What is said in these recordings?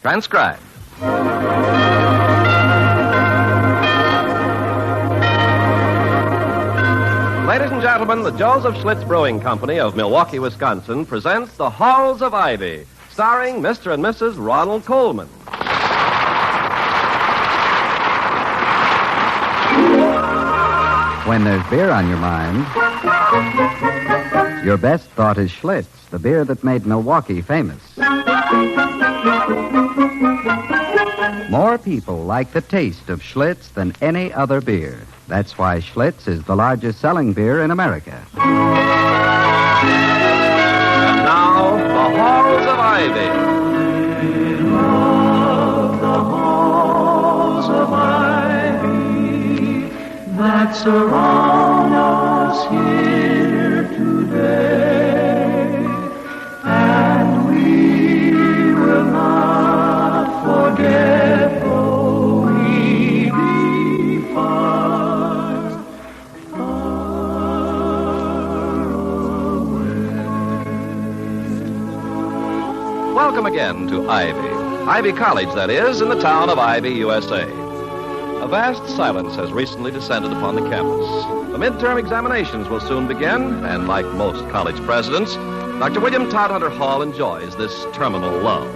Transcribed. Ladies and gentlemen, the Joseph Schlitz Brewing Company of Milwaukee, Wisconsin presents The Halls of Ivy, starring Mr. and Mrs. Ronald Colman. When there's beer on your mind, your best thought is Schlitz, the beer that made Milwaukee famous. More people like the taste of Schlitz than any other beer. That's why Schlitz is the largest selling beer in America. And now, The Halls of Ivy. The halls of ivy that surround us here today, and we will not forget though we be far, far away. Welcome again to Ivy. Ivy College, that is, in the town of Ivy, USA. A vast silence has recently descended upon the campus. The midterm examinations will soon begin, and like most college presidents, Dr. William Todhunter Hall enjoys this terminal lull.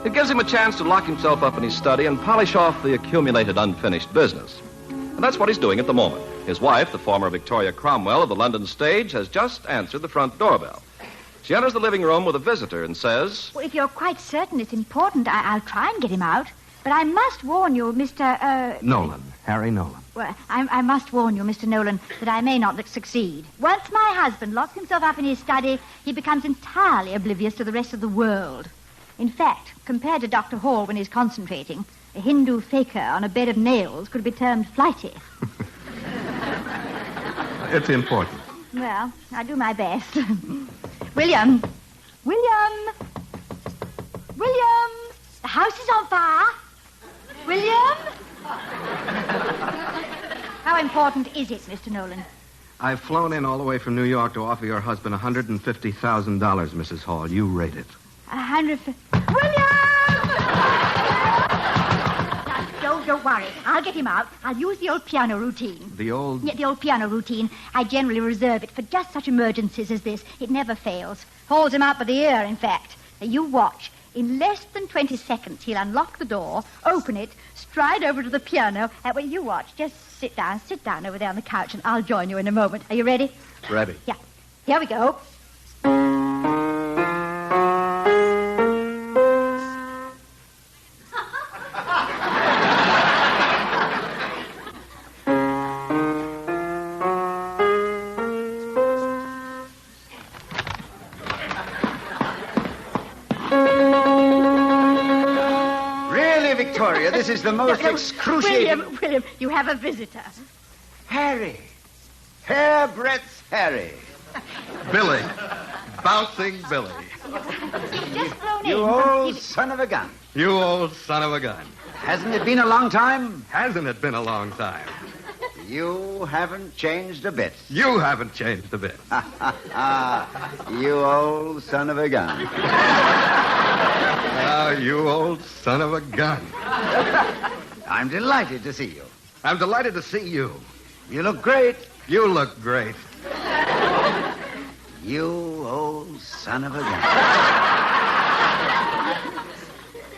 It gives him a chance to lock himself up in his study and polish off the accumulated unfinished business. And that's what he's doing at the moment. His wife, the former Victoria Cromwell of the London stage, has just answered the front doorbell. She enters the living room with a visitor and says, Well, if you're quite certain it's important, I'll try and get him out. But I must warn you, Mr. Nolan, Harry Nolan. Well, I must warn you, Mr. Nolan, that I may not succeed. Once my husband locks himself up in his study, he becomes entirely oblivious to the rest of the world. In fact, compared to Dr. Hall when he's concentrating, a Hindu fakir on a bed of nails could be termed flighty. It's important. Well, I do my best. William! William! William! The house is on fire! William? How important is it, Mr. Nolan? I've flown in all the way from New York to offer your husband $150,000, Mrs. Hall. You rate it. William! Now, don't worry. I'll get him out. I'll use the old piano routine. The old... Yeah, the old piano routine. I generally reserve it for just such emergencies as this. It never fails. Holds him out by the ear, in fact. Now, you watch. In less than 20 seconds, he'll unlock the door, open it, stride over to the piano. Well, you watch. Just sit down over there on the couch, and I'll join you in a moment. Are you ready? Ready. Yeah. Here we go. Victoria, this is the most excruciating... William, you have a visitor. Harry. Hairbreadth Harry. Billy. Bouncing Billy. He's just flown You in. old son of a gun. You old son of a gun. Hasn't it been a long time? Hasn't it been a long time? You haven't changed a bit. You haven't changed a bit. You old son of a gun. You old son of a gun. I'm delighted to see you. I'm delighted to see you. You look great. You look great. You old son of a gun.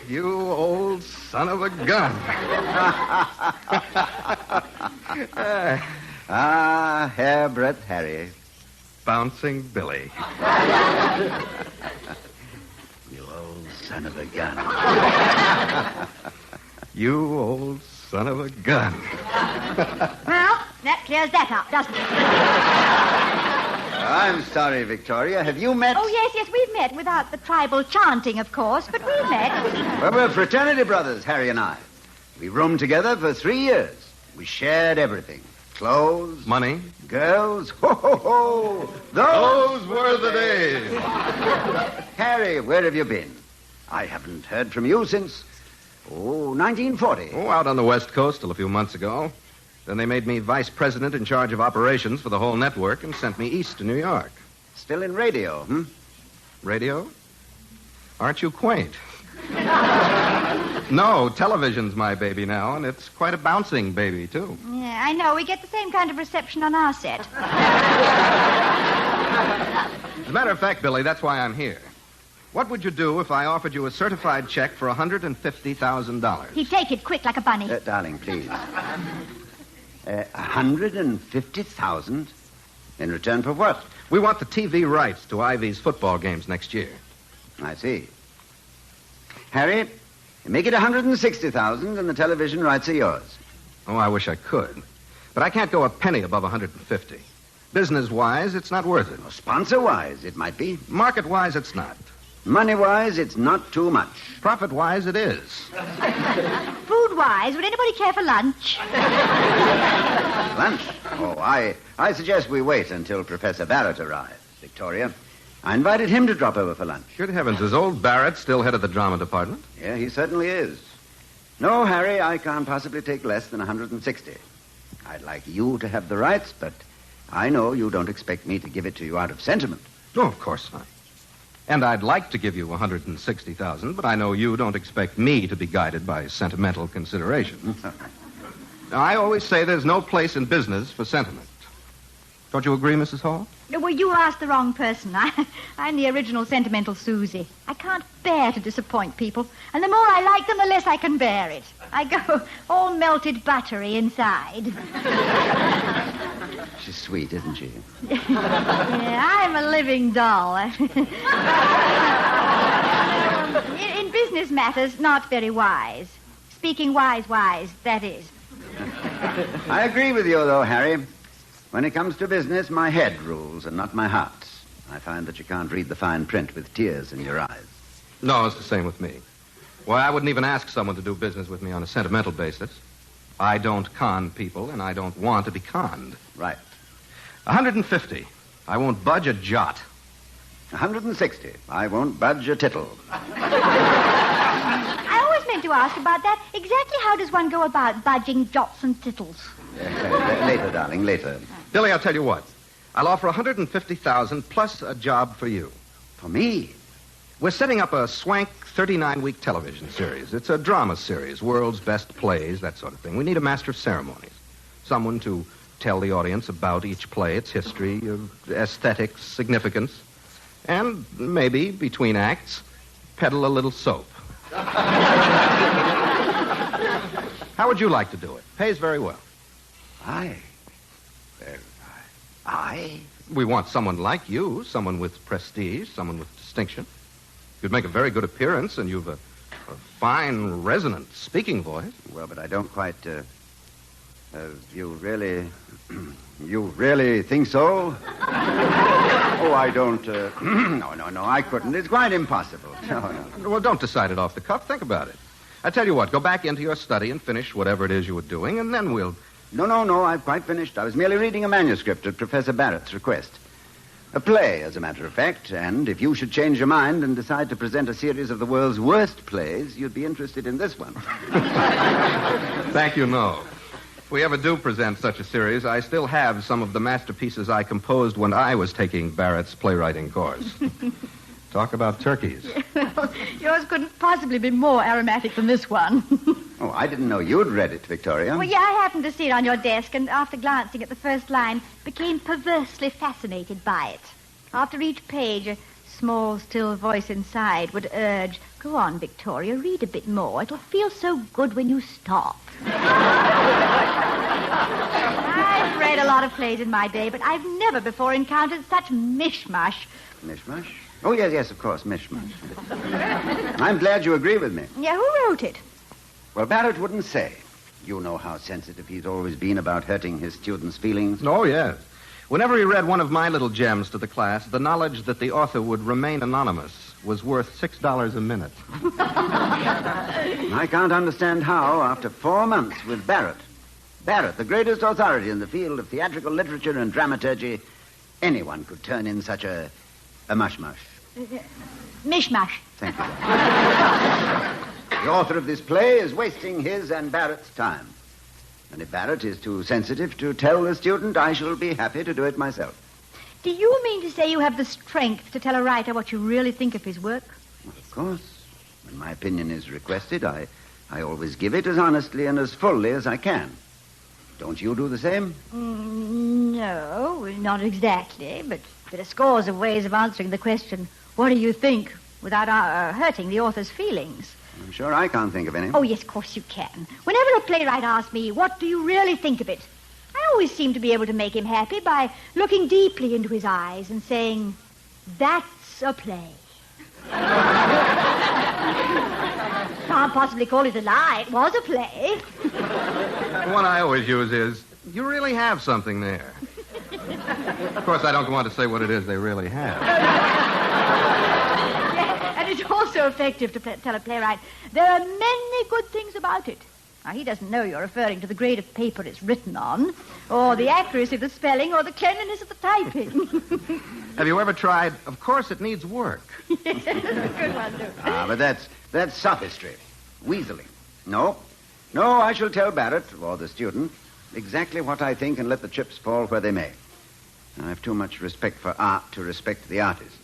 You old son of a gun. Hairbreadth Harry. Bouncing Billy. You old son of a gun. You old son of a gun. Well, that clears that up, doesn't it? I'm sorry, Victoria. Have you met... Oh, yes, we've met. Without the tribal chanting, of course, but we've met. Well, we're fraternity brothers, Harry and I. We roomed together for 3 years. We shared everything. Clothes. Money. Girls. Ho, ho, ho. Those were the days. Harry, where have you been? I haven't heard from you since, 1940. Oh, out on the West Coast till a few months ago. Then they made me vice president in charge of operations for the whole network and sent me east to New York. Still in radio, Radio? Aren't you quaint? No, television's my baby now, and it's quite a bouncing baby, too. Yeah, I know. We get the same kind of reception on our set. As a matter of fact, Billy, that's why I'm here. What would you do if I offered you a certified check for $150,000? He'd take it quick like a bunny. Darling, please. 150,000? In return for what? We want the TV rights to Ivy's football games next year. I see. Harry, make it 160,000 and the television rights are yours. Oh, I wish I could. But I can't go a penny above 150. Business-wise, it's not worth it. Well, sponsor-wise, it might be. Market-wise, it's not. Money-wise, it's not too much. Profit-wise, it is. Food-wise, would anybody care for lunch? Lunch? Oh, I suggest we wait until Professor Barrette arrives, Victoria. I invited him to drop over for lunch. Good heavens, is old Barrette still head of the drama department? Yeah, he certainly is. No, Harry, I can't possibly take less than 160. I'd like you to have the rights, but I know you don't expect me to give it to you out of sentiment. No, of course not. And I'd like to give you 160,000, but I know you don't expect me to be guided by sentimental consideration. Now, I always say there's no place in business for sentiment. Don't you agree, Mrs. Hall? Well, you asked the wrong person. I'm the original sentimental Susie. I can't bear to disappoint people, and the more I like them, the less I can bear it. I go all melted buttery inside. She's sweet, isn't she? Yeah, I'm a living doll. In business matters, not very wise. Speaking wise, that is. I agree with you, though, Harry. When it comes to business, my head rules and not my heart. I find that you can't read the fine print with tears in your eyes. No, it's the same with me. Why, I wouldn't even ask someone to do business with me on a sentimental basis. I don't con people, and I don't want to be conned. Right. 150. I won't budge a jot. 160. I won't budge a tittle. I always meant to ask about that. Exactly how does one go about budging jots and tittles? Later, darling, later. Billy, I'll tell you what. I'll offer 150,000 plus a job for you. For me? We're setting up a swank 39-week television series. It's a drama series, world's best plays, that sort of thing. We need a master of ceremonies, someone to tell the audience about each play, its history, aesthetics, significance, and maybe, between acts, peddle a little soap. How would you like to do it? Pays very well. I? We want someone like you, someone with prestige, someone with distinction. You'd make a very good appearance, and you've a fine, resonant speaking voice. Well, but I don't quite, you really think so? Oh, I don't, no, I couldn't. It's quite impossible. No. Well, don't decide it off the cuff. Think about it. I tell you what, go back into your study and finish whatever it is you were doing, and then we'll... No, I've quite finished. I was merely reading a manuscript at Professor Barrette's request. A play, as a matter of fact, and if you should change your mind and decide to present a series of the world's worst plays, you'd be interested in this one. Thank you, no. If we ever do present such a series, I still have some of the masterpieces I composed when I was taking Barrette's playwriting course. Talk about turkeys. Well, yours couldn't possibly be more aromatic than this one. Oh, I didn't know you'd read it, Victoria. Well, yeah, I happened to see it on your desk, and after glancing at the first line, became perversely fascinated by it. After each page, a small, still voice inside would urge, "Go on, Victoria, read a bit more. It'll feel so good when you stop." I've read a lot of plays in my day, but I've never before encountered such mishmash. Mishmash? Oh, yes, of course, mishmash. I'm glad you agree with me. Yeah, who wrote it? Well, Barrette wouldn't say. You know how sensitive he's always been about hurting his students' feelings. Oh, yes. Whenever he read one of my little gems to the class, the knowledge that the author would remain anonymous was worth $6 a minute. I can't understand how, after 4 months with Barrette, the greatest authority in the field of theatrical literature and dramaturgy, anyone could turn in such a mush-mush. Mishmash. Thank you. The author of this play is wasting his and Barrette's time. And if Barrette is too sensitive to tell the student, I shall be happy to do it myself. Do you mean to say you have the strength to tell a writer what you really think of his work? Well, of course. When my opinion is requested, I I always give it as honestly and as fully as I can. Don't you do the same? No, not exactly, but there are scores of ways of answering the question, what do you think, without hurting the author's feelings. I'm sure I can't think of any. Oh, yes, of course you can. Whenever a playwright asks me, what do you really think of it? I always seem to be able to make him happy by looking deeply into his eyes and saying, that's a play. Can't possibly call it a lie. It was a play. The one I always use is, you really have something there. Of course, I don't want to say what it is they really have. Yeah, and it's also effective to tell a playwright, there are many good things about it. Now, he doesn't know you're referring to the grade of paper it's written on, or the accuracy of the spelling, or the cleanliness of the typing. Have you ever tried, of course it needs work? Yes, good one, too. But that's sophistry. Weaseling. No, I shall tell Barrette, or the student, exactly what I think and let the chips fall where they may. I have too much respect for art to respect the artist.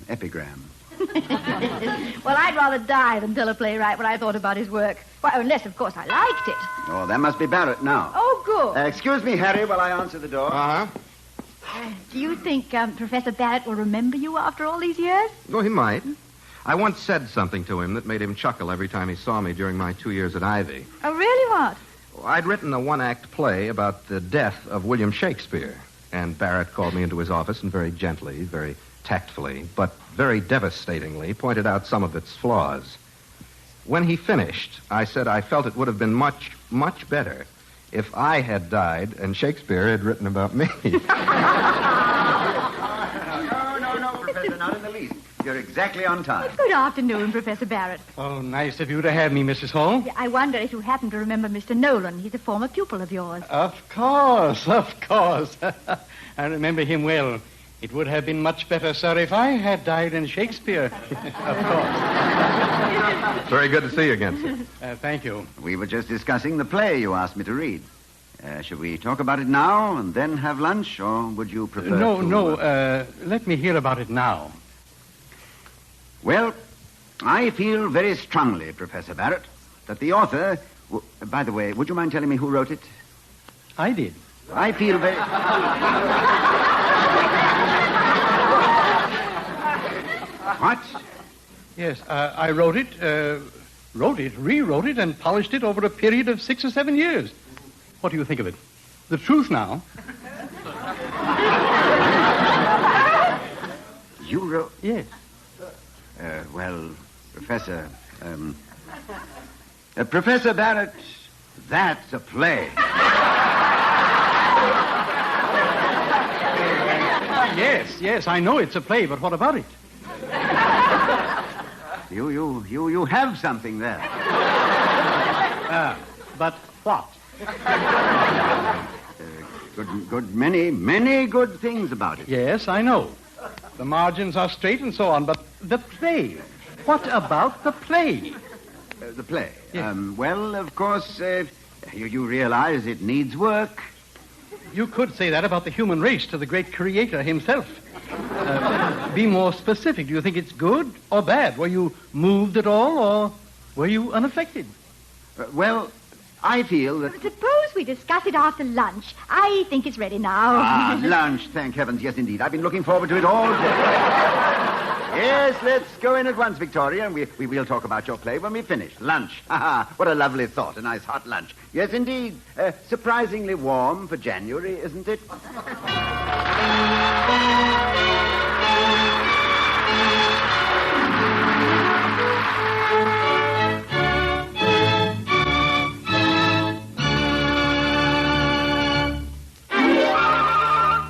Epigram. Well, I'd rather die than tell a playwright what I thought about his work. Well, unless, of course, I liked it. Oh, that must be Barrette now. Oh, good. Excuse me, Harry, while I answer the door. Uh-huh. Do you think Professor Barrette will remember you after all these years? Oh, he might. I once said something to him that made him chuckle every time he saw me during my 2 years at Ivy. Oh, really? What? I'd written a one-act play about the death of William Shakespeare, and Barrette called me into his office and very gently, very tactfully, but very devastatingly pointed out some of its flaws. When he finished, I said I felt it would have been much, much better if I had died and Shakespeare had written about me. No, Professor, not in the least. You're exactly on time. Good afternoon, Professor Barrette. Oh, nice of you to have me, Mrs. Hall. I wonder if you happen to remember Mr. Nolan. He's a former pupil of yours. Of course, of course. I remember him well. It would have been much better, sir, if I had died in Shakespeare. Of course. Very good to see you again, sir. Thank you. We were just discussing the play you asked me to read. Should we talk about it now and then have lunch, or would you prefer No, let me hear about it now. Well, I feel very strongly, Professor Barrette, that the author... By the way, would you mind telling me who wrote it? I did. I feel very... What? Yes, I wrote it, rewrote it, and polished it over a period of 6 or 7 years. What do you think of it? The truth now. You wrote... Yes. Well, Professor... Professor Barrette, that's a play. Yes, I know it's a play, but what about it? You have something there. But what? Many good things about it. Yes, I know. The margins are straight and so on, but the play. What about the play? The play? Yes. Well, of course, you realize it needs work. You could say that about the human race to the great creator himself. Be more specific. Do you think it's good or bad? Were you moved at all, or were you unaffected? Well, I feel that... Suppose we discuss it after lunch. I think it's ready now. Lunch, thank heavens. Yes, indeed. I've been looking forward to it all day. Yes, let's go in at once, Victoria, and we will talk about your play when we finish. Lunch. What a lovely thought, a nice hot lunch. Yes, indeed. Surprisingly warm for January, isn't it?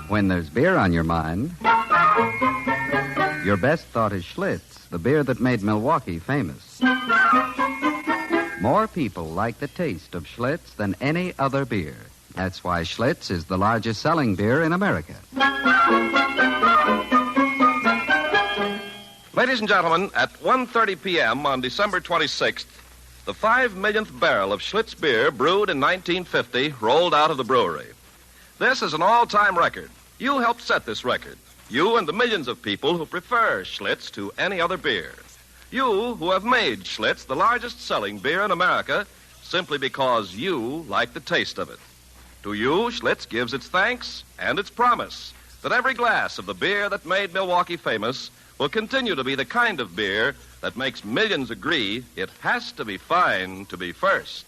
When there's beer on your mind, your best thought is Schlitz, the beer that made Milwaukee famous. More people like the taste of Schlitz than any other beer. That's why Schlitz is the largest selling beer in America. Ladies and gentlemen, at 1:30 p.m. on December 26th, the 5 millionth barrel of Schlitz beer brewed in 1950 rolled out of the brewery. This is an all-time record. You helped set this record. You and the millions of people who prefer Schlitz to any other beer. You who have made Schlitz the largest selling beer in America simply because you like the taste of it. To you, Schlitz gives its thanks and its promise that every glass of the beer that made Milwaukee famous will continue to be the kind of beer that makes millions agree it has to be fine to be first.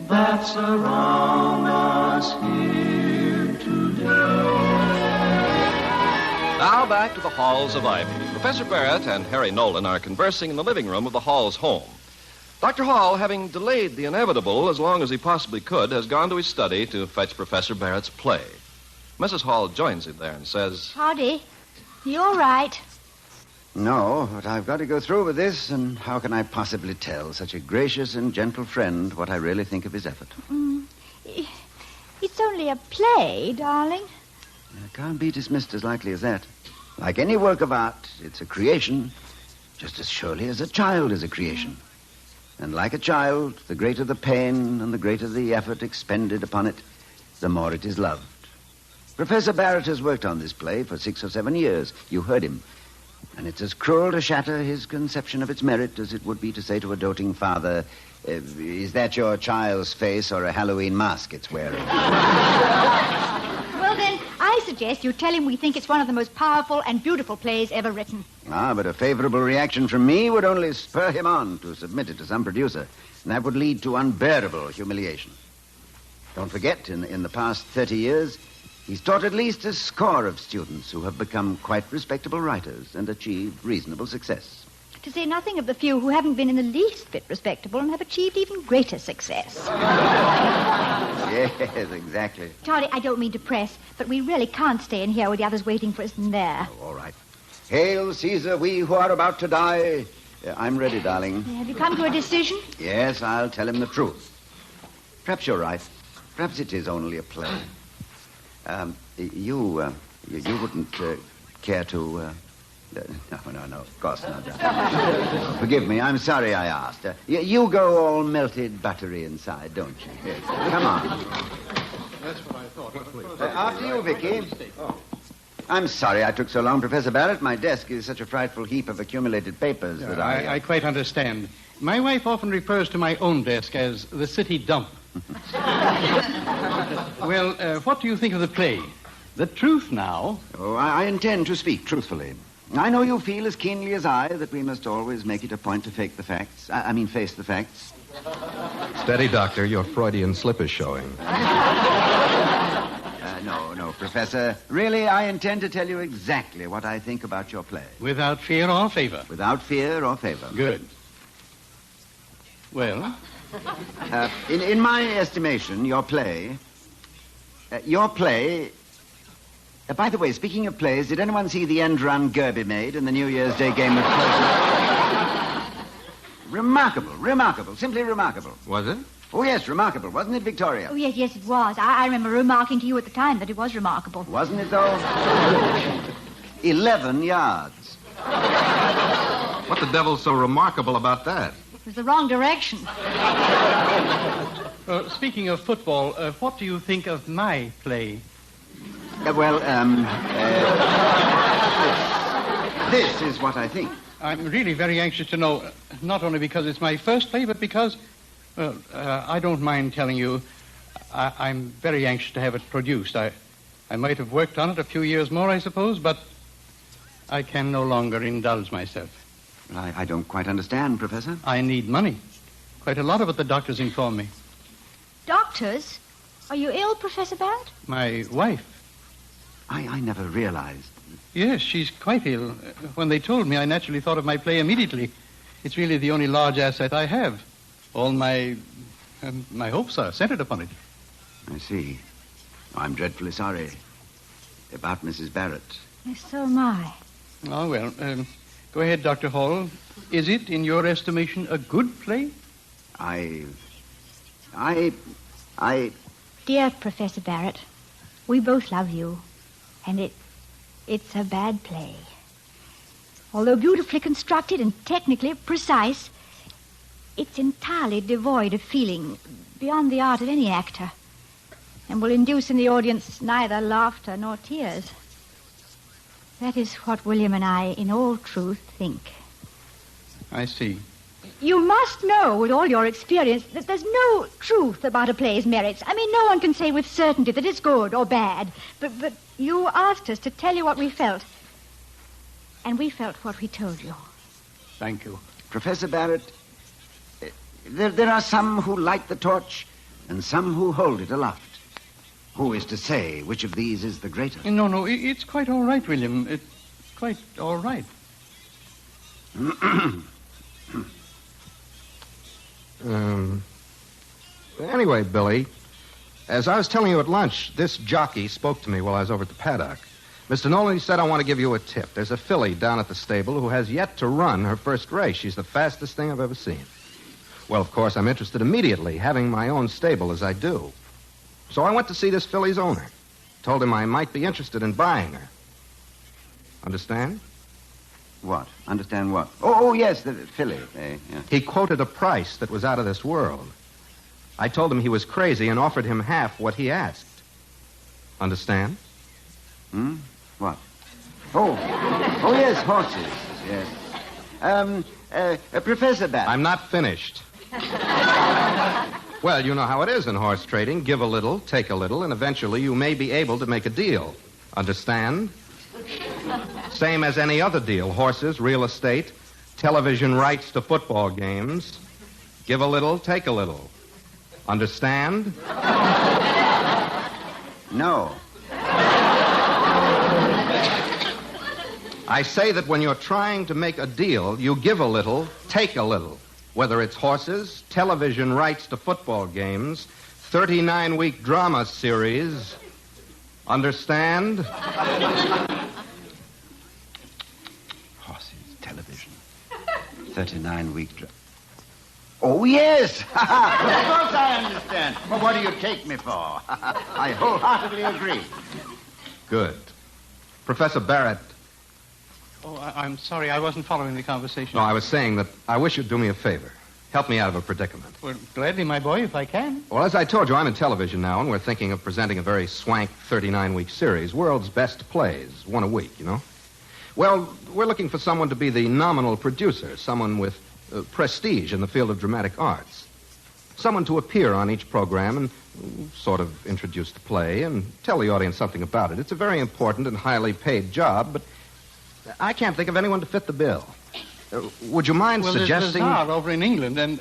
That surround us here today. Now back to the halls of Ivy. Professor Barrette and Harry Nolan are conversing in the living room of the Hall's home. Dr. Hall, having delayed the inevitable as long as he possibly could, has gone to his study to fetch Professor Barrette's play. Mrs. Hall joins him there and says, Toddy, you all right? No, but I've got to go through with this, and how can I possibly tell such a gracious and gentle friend what I really think of his effort? It's only a play, darling. It can't be dismissed as lightly as that. Like any work of art, it's a creation, just as surely as a child is a creation. And like a child, the greater the pain and the greater the effort expended upon it, the more it is loved. Professor Barrette has worked on this play for 6 or 7 years. You heard him. And it's as cruel to shatter his conception of its merit as it would be to say to a doting father, is that your child's face or a Halloween mask it's wearing? Well, then, I suggest you tell him we think it's one of the most powerful and beautiful plays ever written. But a favorable reaction from me would only spur him on to submit it to some producer. And that would lead to unbearable humiliation. Don't forget, in the past 30 years, he's taught at least a score of students who have become quite respectable writers and achieved reasonable success. To say nothing of the few who haven't been in the least bit respectable and have achieved even greater success. Yes, exactly. Toddy, I don't mean to press, but we really can't stay in here with the others waiting for us in there. Oh, all right. Hail, Caesar, we who are about to die. I'm ready, darling. Have you come to a decision? Yes, I'll tell him the truth. Perhaps you're right. Perhaps it is only a play. You wouldn't care to... No, of course not. Forgive me, I'm sorry I asked. You go all melted buttery inside, don't you? Yes. Come on. That's what I thought. After you, Vicky. I'm sorry I took so long, Professor Barrette. My desk is such a frightful heap of accumulated papers that I quite understand. My wife often refers to my own desk as the city dump. Well, what do you think of the play? The truth now. Oh, I intend to speak truthfully. I know you feel as keenly as I that we must always make it a point to face the facts. Steady, Doctor. Your Freudian slip is showing. No, Professor. Really, I intend to tell you exactly what I think about your play. Without fear or favor? Without fear or favor. Good. Well? In my estimation, your play... by the way, speaking of plays, did anyone see the end run Gerby made in the New Year's Day game of closing? Remarkable, simply remarkable. Was it? Oh, yes, remarkable. Wasn't it, Victoria? Oh, yes, it was. I remember remarking to you at the time that it was remarkable. Wasn't it, though? 11 yards. What the devil's so remarkable about that? It was the wrong direction. Speaking of football, what do you think of my play? This is what I think. I'm really very anxious to know, not only because it's my first play, but because, I don't mind telling you, I'm very anxious to have it produced. I might have worked on it a few years more, I suppose, but I can no longer indulge myself. I don't quite understand, Professor. I need money. Quite a lot of it, the doctors inform me. Doctors? Are you ill, Professor Barrette? My wife. I never realized. Yes, she's quite ill. When they told me, I naturally thought of my play immediately. It's really the only large asset I have. All my hopes are centered upon it. I see. I'm dreadfully sorry about Mrs. Barrette. Yes, so am I. Oh, well, go ahead, Dr. Hall. Is it, in your estimation, a good play? Dear Professor Barrette, we both love you. And it's a bad play. Although beautifully constructed and technically precise, It's entirely devoid of feeling, beyond the art of any actor, and will induce in the audience neither laughter nor tears. That is what William and I, in all truth, think. I see. You must know, with all your experience, that there's no truth about a play's merits. I mean, no one can say with certainty that it's good or bad. But you asked us to tell you what we felt. And we felt what we told you. Thank you. Professor Barrette, there are some who light the torch and some who hold it aloft. Who is to say which of these is the greater? No, it's quite all right, William. It's quite all right. Anyway, Billy, as I was telling you at lunch, this jockey spoke to me while I was over at the paddock. Mr. Nolan, he said, I want to give you a tip. There's a filly down at the stable who has yet to run her first race. She's the fastest thing I've ever seen. Well, of course, I'm interested immediately, having my own stable as I do. So I went to see this filly's owner. Told him I might be interested in buying her. Understand? What? Understand what? Oh, yes, the filly. Yeah. He quoted a price that was out of this world. I told him he was crazy and offered him half what he asked. Understand? What? Oh, yes, horses. Yes. Professor Barrette. I'm not finished. Well, you know how it is in horse trading. Give a little, take a little, and eventually you may be able to make a deal. Understand? Same as any other deal. Horses, real estate, television rights to football games. Give a little, take a little. Understand? No. I say that when you're trying to make a deal, you give a little, take a little. Whether it's horses, television rights to football games, 39-week drama series. Understand? Horses, television, 39-week drama. Oh, yes. Of course I understand. Well, what do you take me for? I wholeheartedly agree. Good. Professor Barrette. Oh, I'm sorry. I wasn't following the conversation. No, I was saying that I wish you'd do me a favor. Help me out of a predicament. Well, gladly, my boy, if I can. Well, as I told you, I'm in television now, and we're thinking of presenting a very swank 39-week series, World's Best Plays, one a week, you know. Well, we're looking for someone to be the nominal producer, someone with prestige in the field of dramatic arts. Someone to appear on each program and sort of introduce the play and tell the audience something about it. It's a very important and highly paid job, but I can't think of anyone to fit the bill. Would you mind suggesting... Well, there's Lazar over in England and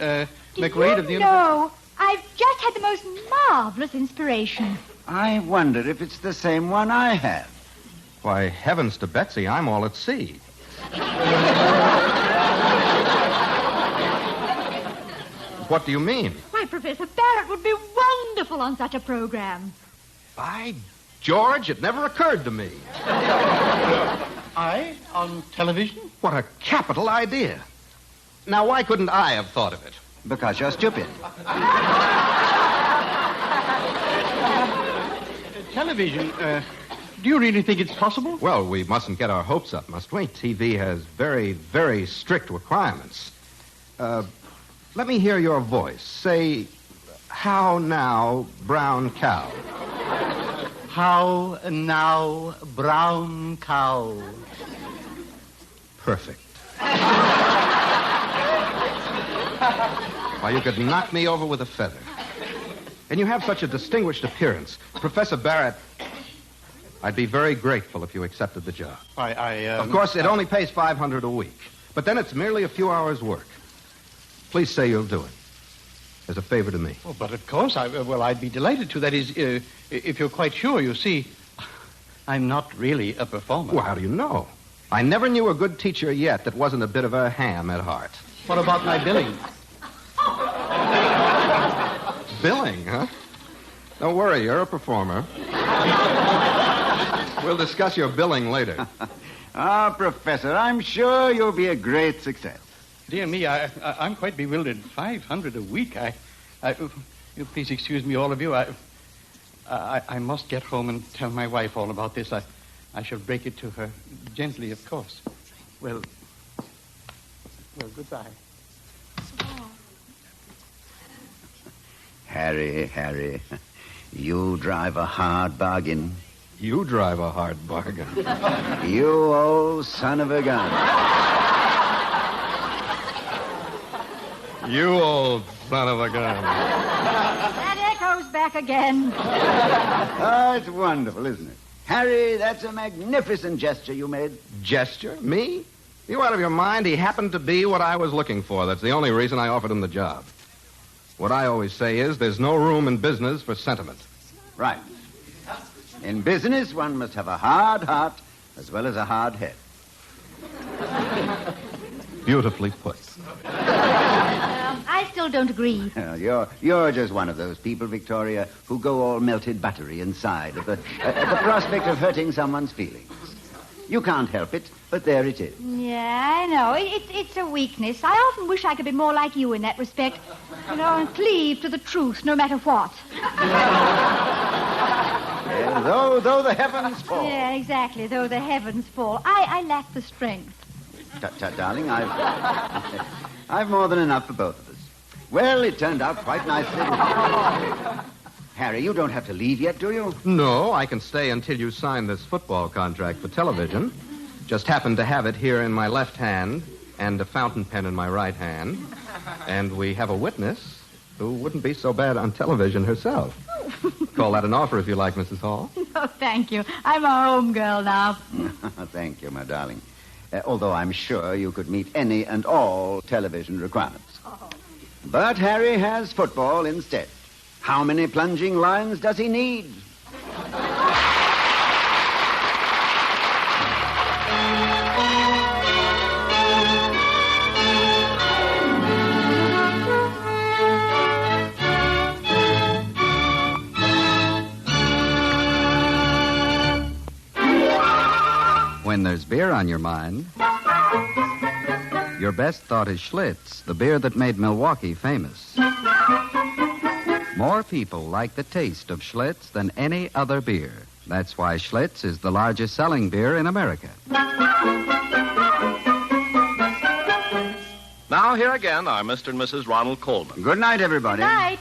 McRae of the... No, I've just had the most marvelous inspiration. I wonder if it's the same one I have. Why, heavens to Betsy, I'm all at sea. What do you mean? Why, Professor Barrette would be wonderful on such a program. By George, it never occurred to me. I? On television? What a capital idea. Now, why couldn't I have thought of it? Because you're stupid. Television, do you really think it's possible? Well, we mustn't get our hopes up, must we? TV has very, very strict requirements. Let me hear your voice. Say, how now, brown cow? How now, brown cow? Perfect. Why, you could knock me over with a feather. And you have such a distinguished appearance. Professor Barrette, I'd be very grateful if you accepted the job. Of course, it only pays $500 a week. But then it's merely a few hours' work. Please say you'll do it. As a favor to me. Oh, but of course, I'd be delighted to. That is, if you're quite sure. You see, I'm not really a performer. Well, how do you know? I never knew a good teacher yet that wasn't a bit of a ham at heart. What about my billing? Billing, huh? Don't worry, you're a performer. We'll discuss your billing later. Professor, I'm sure you'll be a great success. Dear me, I'm quite bewildered. $500 a week. You please excuse me, all of you. I must get home and tell my wife all about this. I shall break it to her gently, of course. Well, goodbye. Harry, you drive a hard bargain. You drive a hard bargain. You old son of a gun. You old son of a gun. That echoes back again. Oh, it's wonderful, isn't it? Harry, that's a magnificent gesture you made. Gesture? Me? You out of your mind? He happened to be what I was looking for. That's the only reason I offered him the job. What I always say is there's no room in business for sentiment. Right. In business, one must have a hard heart as well as a hard head. Beautifully put. I still don't agree. You're just one of those people, Victoria, who go all melted buttery inside at the prospect of hurting someone's feelings. You can't help it, but there it is. Yeah, I know. It's a weakness. I often wish I could be more like you in that respect. You know, and cleave to the truth no matter what. Yeah, though the heavens fall. Yeah, exactly. Though the heavens fall. I lack the strength. Tut, darling, I've more than enough for both of us. Well, it turned out quite nicely. Harry, you don't have to leave yet, do you? No, I can stay until you sign this football contract for television. Just happen to have it here in my left hand and a fountain pen in my right hand. And we have a witness who wouldn't be so bad on television herself. Call that an offer if you like, Mrs. Hall. No, thank you. I'm a home girl now. Thank you, my darling. Although I'm sure you could meet any and all television requirements. But Harry has football instead. How many plunging lines does he need? When there's beer on your mind, your best thought is Schlitz, the beer that made Milwaukee famous. More people like the taste of Schlitz than any other beer. That's why Schlitz is the largest selling beer in America. Now, here again are Mr. and Mrs. Ronald Colman. Good night, everybody. Good night.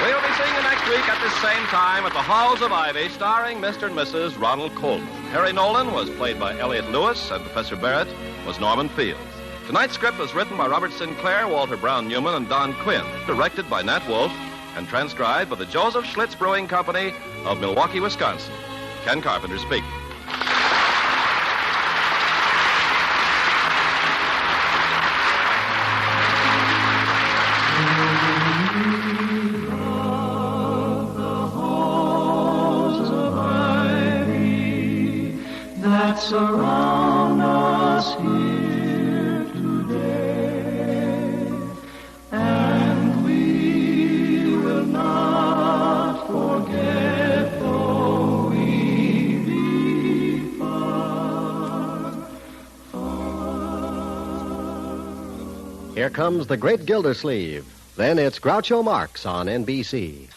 We'll be seeing you next week at the same time at the Halls of Ivy, starring Mr. and Mrs. Ronald Colman. Harry Nolan was played by Elliot Lewis, and Professor Barrette was Norman Fields. Tonight's script was written by Robert Sinclair, Walter Brown Newman, and Don Quinn, directed by Nat Wolfe, and transcribed by the Joseph Schlitz Brewing Company of Milwaukee, Wisconsin. Ken Carpenter speaking. That surround us here today, and we will not forget though we be far, far. Here comes the Great Gildersleeve. Then it's Groucho Marx on NBC.